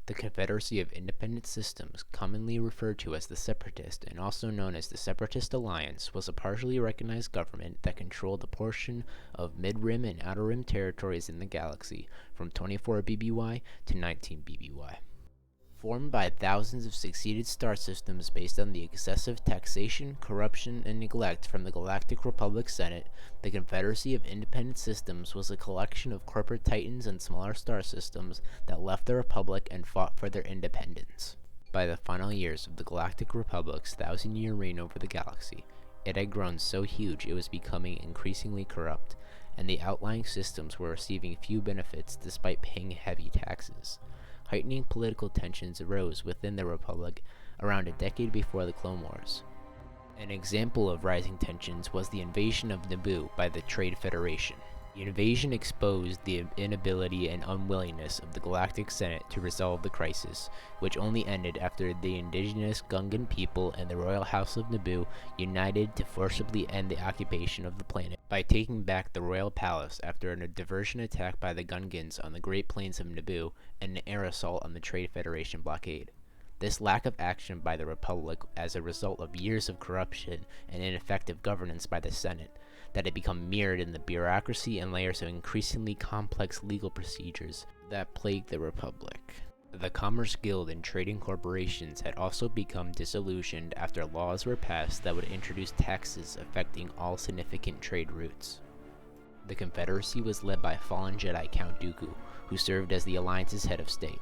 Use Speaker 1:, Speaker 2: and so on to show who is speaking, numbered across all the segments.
Speaker 1: The Confederacy of Independent Systems, commonly referred to as the Separatist and also known as the Separatist Alliance, was a partially recognized government that controlled a portion of mid-rim and outer rim territories in the galaxy from 24 BBY to 19 BBY. Formed by thousands of succeeded star systems based on the excessive taxation, corruption, and neglect from the Galactic Republic Senate, the Confederacy of Independent Systems was a collection of corporate titans and smaller star systems that left the Republic and fought for their independence. By the final years of the Galactic Republic's thousand-year reign over the galaxy, it had grown so huge it was becoming increasingly corrupt, and the outlying systems were receiving few benefits despite paying heavy taxes. Heightening political tensions arose within the Republic around a decade before the Clone Wars. An example of rising tensions was the invasion of Naboo by the Trade Federation. The invasion exposed the inability and unwillingness of the Galactic Senate to resolve the crisis, which only ended after the indigenous Gungan people and the Royal House of Naboo united to forcibly end the occupation of the planet by taking back the Royal Palace after a diversion attack by the Gungans on the Great Plains of Naboo and an air assault on the Trade Federation blockade. This lack of action by the Republic as a result of years of corruption and ineffective governance by the Senate that had become mirrored in the bureaucracy and layers of increasingly complex legal procedures that plagued the Republic. The Commerce Guild and trading corporations had also become disillusioned after laws were passed that would introduce taxes affecting all significant trade routes. The Confederacy was led by fallen Jedi Count Dooku, who served as the Alliance's head of state.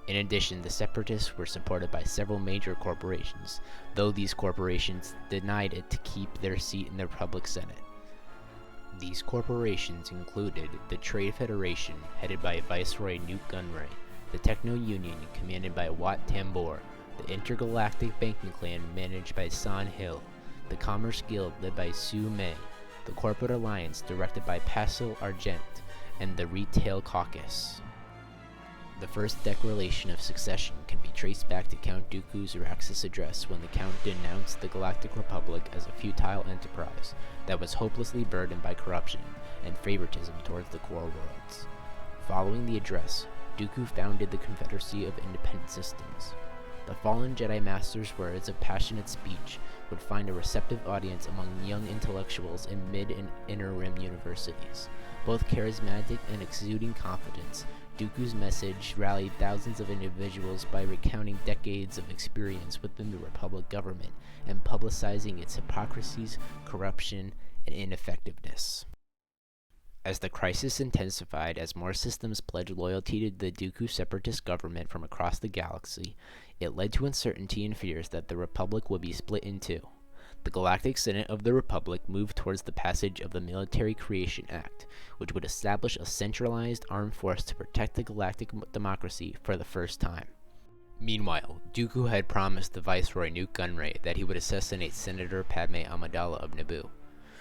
Speaker 1: In addition, the Separatists were supported by several major corporations, though these corporations denied it to keep their seat in the Republic Senate. These corporations included the Trade Federation, headed by Viceroy Nute Gunray, the Techno Union, commanded by Wat Tambor, the Intergalactic Banking Clan, managed by San Hill, the Commerce Guild, led by Su Mei, the Corporate Alliance, directed by Pasil Argent, and the Retail Caucus. The first declaration of succession can be traced back to Count Dooku's Araxis address when the Count denounced the Galactic Republic as a futile enterprise that was hopelessly burdened by corruption and favoritism towards the core worlds. Following the address, Dooku founded the Confederacy of Independent Systems. The fallen Jedi Master's words of passionate speech would find a receptive audience among young intellectuals in mid and inner rim universities. Both charismatic and exuding confidence, Dooku's message rallied thousands of individuals by recounting decades of experience within the Republic government and publicizing its hypocrisies, corruption, and ineffectiveness. As the crisis intensified, as more systems pledged loyalty to the Dooku separatist government from across the galaxy, it led to uncertainty and fears that the Republic would be split in two. The Galactic Senate of the Republic moved towards the passage of the Military Creation Act, which would establish a centralized armed force to protect the galactic democracy for the first time. Meanwhile, Dooku had promised the Viceroy Nute Gunray that he would assassinate Senator Padme Amidala of Naboo,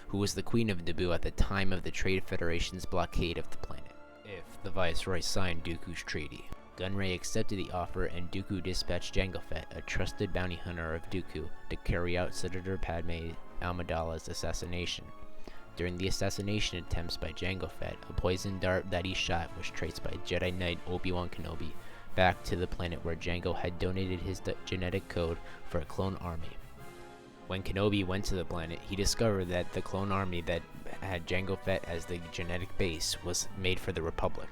Speaker 1: who was the Queen of Naboo at the time of the Trade Federation's blockade of the planet, if the Viceroy signed Dooku's treaty. Gunray accepted the offer, and Dooku dispatched Jango Fett, a trusted bounty hunter of Dooku, to carry out Senator Padme Amidala's assassination. During the assassination attempts by Jango Fett, a poison dart that he shot was traced by Jedi Knight Obi-Wan Kenobi back to the planet where Jango had donated his genetic code for a clone army. When Kenobi went to the planet, he discovered that the clone army that had Jango Fett as the genetic base was made for the Republic.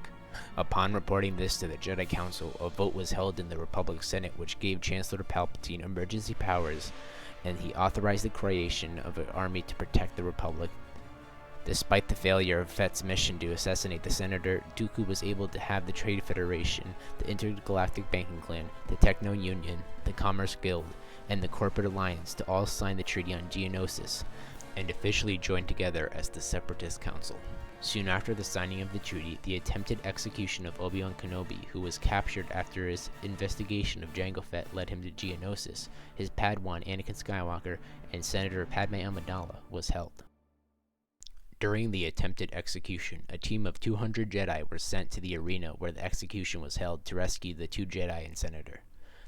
Speaker 1: Upon reporting this to the Jedi Council, a vote was held in the Republic Senate which gave Chancellor Palpatine emergency powers, and he authorized the creation of an army to protect the Republic. Despite the failure of Fett's mission to assassinate the senator, Dooku was able to have the Trade Federation, the Intergalactic Banking Clan, the Techno Union, the Commerce Guild, and the Corporate Alliance to all sign the Treaty on Geonosis, and officially join together as the Separatist Council. Soon after the signing of the treaty, the attempted execution of Obi-Wan Kenobi, who was captured after his investigation of Jango Fett led him to Geonosis, his Padawan Anakin Skywalker, and Senator Padme Amidala, was held. During the attempted execution, a team of 200 Jedi were sent to the arena where the execution was held to rescue the two Jedi and Senator.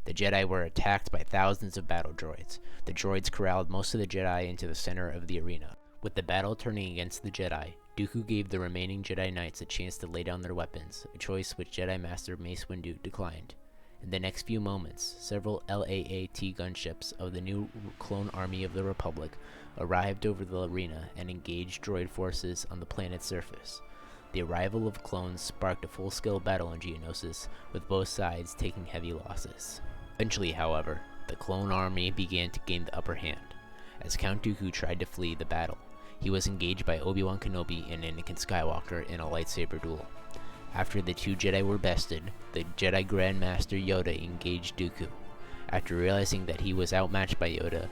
Speaker 1: The Jedi were attacked by thousands of battle droids. The droids corralled most of the Jedi into the center of the arena. With the battle turning against the Jedi, Dooku gave the remaining Jedi Knights a chance to lay down their weapons, a choice which Jedi Master Mace Windu declined. In the next few moments, several LAAT gunships of the new clone army of the Republic arrived over the arena and engaged droid forces on the planet's surface. The arrival of clones sparked a full-scale battle in Geonosis, with both sides taking heavy losses. Eventually, however, the clone army began to gain the upper hand, as Count Dooku tried to flee the battle. He was engaged by Obi-Wan Kenobi and Anakin Skywalker in a lightsaber duel. After the two Jedi were bested, the Jedi Grand Master Yoda engaged Dooku. After realizing that he was outmatched by Yoda,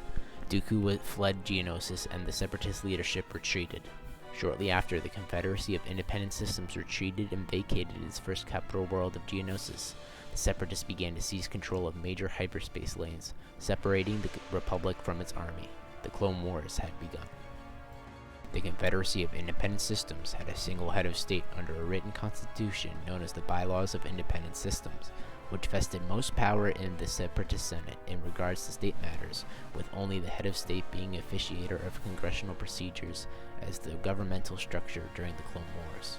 Speaker 1: Dooku fled Geonosis and the Separatist leadership retreated. Shortly after, the Confederacy of Independent Systems retreated and vacated its first capital world of Geonosis. The Separatists began to seize control of major hyperspace lanes, separating the Republic from its army. The Clone Wars had begun. The Confederacy of Independent Systems had a single head of state under a written constitution known as the Bylaws of Independent Systems, which vested most power in the Separatist Senate in regards to state matters, with only the head of state being officiator of congressional procedures as the governmental structure during the Clone Wars.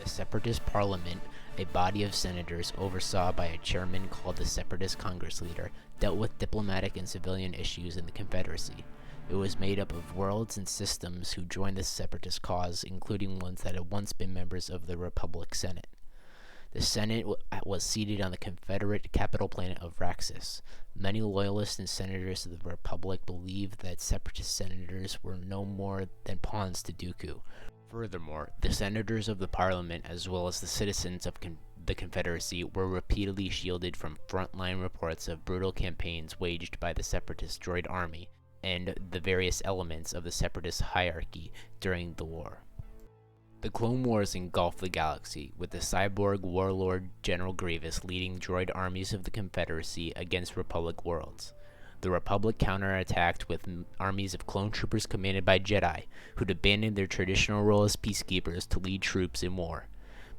Speaker 1: The Separatist Parliament, a body of senators oversaw by a chairman called the Separatist Congress Leader, dealt with diplomatic and civilian issues in the Confederacy. It was made up of worlds and systems who joined the Separatist cause, including ones that had once been members of the Republic Senate. The Senate was seated on the Confederate capital planet of Raxus. Many loyalists and senators of the Republic believed that Separatist senators were no more than pawns to Dooku. Furthermore, the senators of the Parliament, as well as the citizens of the Confederacy, were repeatedly shielded from frontline reports of brutal campaigns waged by the Separatist droid army and the various elements of the Separatist hierarchy during the war. The Clone Wars engulfed the galaxy, with the cyborg warlord General Grievous leading droid armies of the Confederacy against Republic worlds. The Republic counterattacked with armies of clone troopers commanded by Jedi, who'd abandoned their traditional role as peacekeepers to lead troops in war.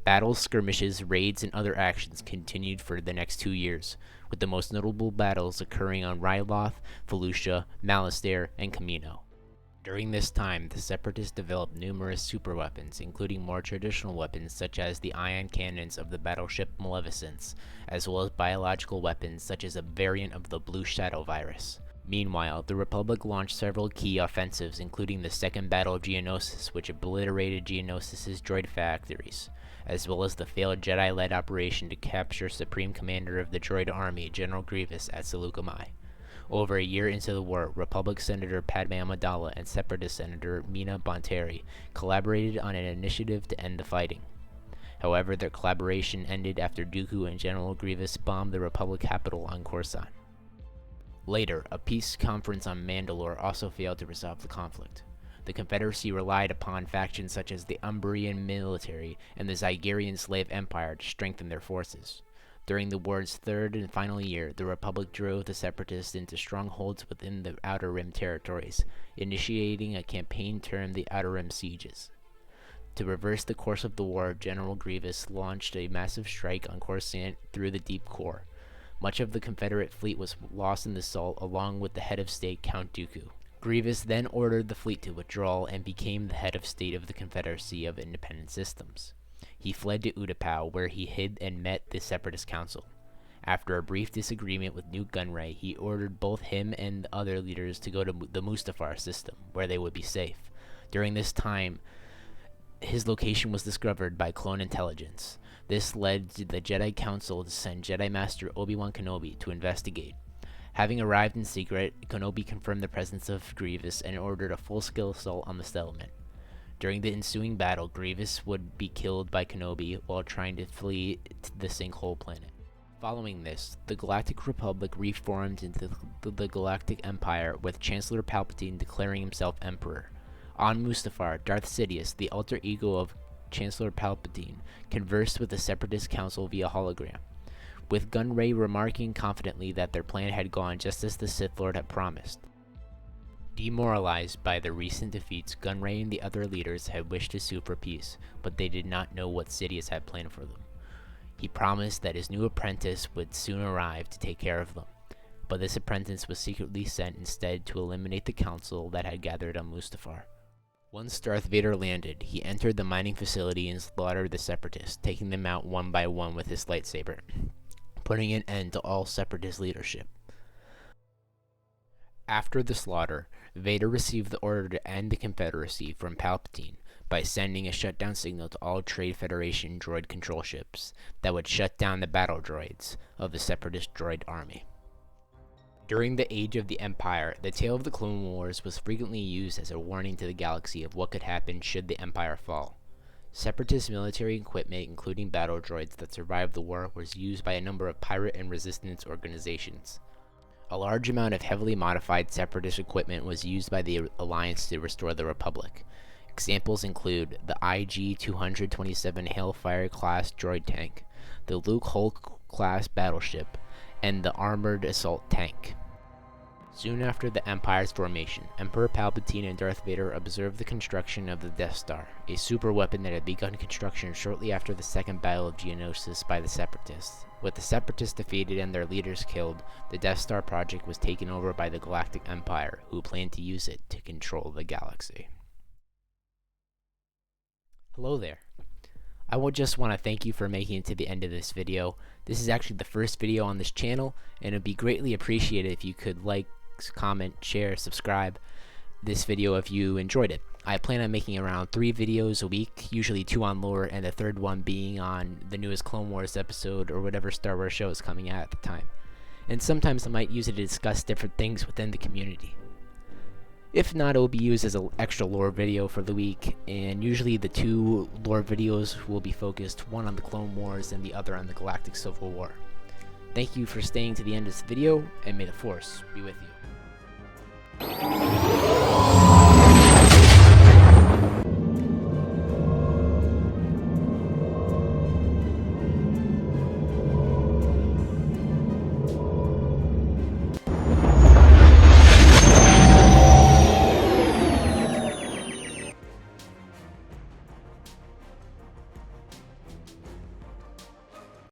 Speaker 1: Battles, skirmishes, raids, and other actions continued for the next 2 years, with the most notable battles occurring on Ryloth, Felucia, Malastare, and Kamino. During this time, the Separatists developed numerous superweapons, including more traditional weapons such as the ion cannons of the battleship Maleficence, as well as biological weapons such as a variant of the Blue Shadow virus. Meanwhile, the Republic launched several key offensives, including the Second Battle of Geonosis, which obliterated Geonosis' droid factories, as well as the failed Jedi-led operation to capture Supreme Commander of the droid army, General Grievous, at Saleucami. Over a year into the war, Republic Senator Padme Amidala and Separatist Senator Mina Bonteri collaborated on an initiative to end the fighting. However, their collaboration ended after Dooku and General Grievous bombed the Republic capital on Coruscant. Later, a peace conference on Mandalore also failed to resolve the conflict. The Confederacy relied upon factions such as the Umbrian military and the Zygerian slave empire to strengthen their forces. During the war's third and final year, the Republic drove the Separatists into strongholds within the Outer Rim territories, initiating a campaign termed the Outer Rim Sieges. To reverse the course of the war, General Grievous launched a massive strike on Coruscant through the deep core. Much of the Confederate fleet was lost in the assault, along with the head of state, Count Dooku. Grievous then ordered the fleet to withdraw and became the head of state of the Confederacy of Independent Systems. He fled to Utapau, where he hid and met the Separatist Council. After a brief disagreement with Nute Gunray, he ordered both him and the other leaders to go to the Mustafar system, where they would be safe. During this time, his location was discovered by clone intelligence. This led the Jedi Council to send Jedi Master Obi-Wan Kenobi to investigate. Having arrived in secret, Kenobi confirmed the presence of Grievous and ordered a full-scale assault on the settlement. During the ensuing battle, Grievous would be killed by Kenobi while trying to flee to the Sinkhole planet. Following this, the Galactic Republic reformed into the Galactic Empire, with Chancellor Palpatine declaring himself Emperor. On Mustafar, Darth Sidious, the alter ego of Chancellor Palpatine, conversed with the Separatist Council via hologram, with Gunray remarking confidently that their plan had gone just as the Sith Lord had promised. Demoralized by the recent defeats, Gunray and the other leaders had wished to sue for peace, but they did not know what Sidious had planned for them. He promised that his new apprentice would soon arrive to take care of them, but this apprentice was secretly sent instead to eliminate the council that had gathered on Mustafar. Once Darth Vader landed, he entered the mining facility and slaughtered the Separatists, taking them out one by one with his lightsaber. putting an end to all Separatist leadership. After the slaughter, Vader received the order to end the Confederacy from Palpatine by sending a shutdown signal to all Trade Federation droid control ships that would shut down the battle droids of the Separatist droid army. During the Age of the Empire, the tale of the Clone Wars was frequently used as a warning to the galaxy of what could happen should the Empire fall. Separatist military equipment, including battle droids that survived the war, was used by a number of pirate and resistance organizations. A large amount of heavily modified Separatist equipment was used by the Alliance to restore the Republic. Examples include the IG-227 Hellfire-class droid tank, the Luke Hulk-class battleship, and the armored assault tank. Soon after the Empire's formation, Emperor Palpatine and Darth Vader observed the construction of the Death Star, a super weapon that had begun construction shortly after the Second Battle of Geonosis by the Separatists. With the Separatists defeated and their leaders killed, the Death Star project was taken over by the Galactic Empire, who planned to use it to control the galaxy. Hello there. I would just want to thank you for making it to the end of this video. This is actually the first video on this channel, and it would be greatly appreciated if you could like, comment, share, subscribe this video if you enjoyed it. I plan on making around 3 videos a week, usually 2 on lore, and the third one being on the newest Clone Wars episode or whatever Star Wars show is coming out at the time. And sometimes I might use it to discuss different things within the community. If not, it will be used as an extra lore video for the week, and usually the 2 lore videos will be focused, one on the Clone Wars and the other on the Galactic Civil War. Thank you for staying to the end of this video, and may the Force be with you.